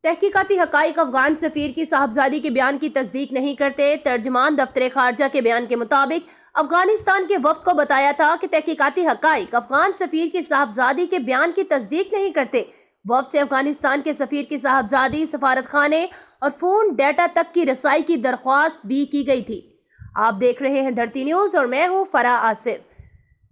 تحقیقاتی حقائق افغان سفیر کی صاحبزادی کے بیان کی تصدیق نہیں کرتے۔ ترجمان دفتر خارجہ کے بیان کے مطابق افغانستان کے وفد کو بتایا تھا کہ تحقیقاتی حقائق افغان سفیر کی صاحبزادی کے بیان کی تصدیق نہیں کرتے۔ وفد سے افغانستان کے سفیر کی صاحبزادی، سفارت خانے اور فون ڈیٹا تک کی رسائی کی درخواست بھی کی گئی تھی۔ آپ دیکھ رہے ہیں دھرتی نیوز اور میں ہوں فرح آصف۔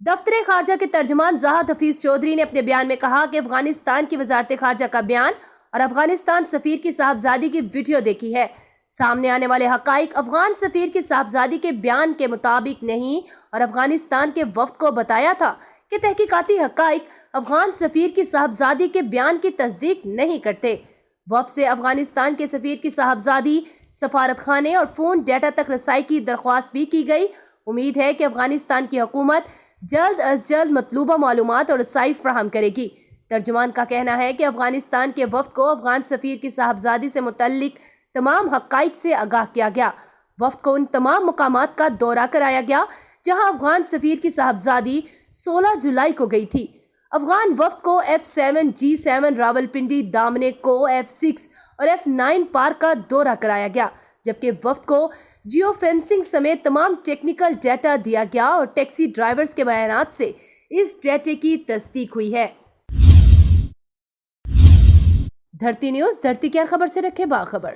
دفتر خارجہ کے ترجمان زاہد حفیظ چودھری نے اپنے بیان میں کہا کہ افغانستان کی وزارت خارجہ کا بیان اور افغانستان سفیر کی صاحبزادی کی ویڈیو دیکھی ہے۔ سامنے آنے والے حقائق افغان سفیر کی صاحبزادی کے بیان کے مطابق نہیں اور افغانستان کے وفد کو بتایا تھا کہ تحقیقاتی حقائق افغان سفیر کی صاحبزادی کے بیان کی تصدیق نہیں کرتے۔ وفد سے افغانستان کے سفیر کی صاحبزادی، سفارت خانے اور فون ڈیٹا تک رسائی کی درخواست بھی کی گئی۔ امید ہے کہ افغانستان کی حکومت جلد از جلد مطلوبہ معلومات اور رسائی فراہم کرے گی۔ ترجمان کا کہنا ہے کہ افغانستان کے وفد کو افغان سفیر کی صاحبزادی سے متعلق تمام حقائق سے آگاہ کیا گیا۔ وفد کو ان تمام مقامات کا دورہ کرایا گیا جہاں افغان سفیر کی صاحبزادی 16 جولائی کو گئی تھی۔ افغان وفد کو F7G7 راولپنڈی، دامنیکو، F6 اور F9 پارک کا دورہ کرایا گیا، جبکہ وفد کو جیو فینسنگ سمیت تمام ٹیکنیکل ڈیٹا دیا گیا اور ٹیکسی ڈرائیورز کے بیانات سے اس ڈیٹے کی تصدیق ہوئی ہے۔ دھرتی نیوز، دھرتی کی ہر خبر سے رکھے باخبر۔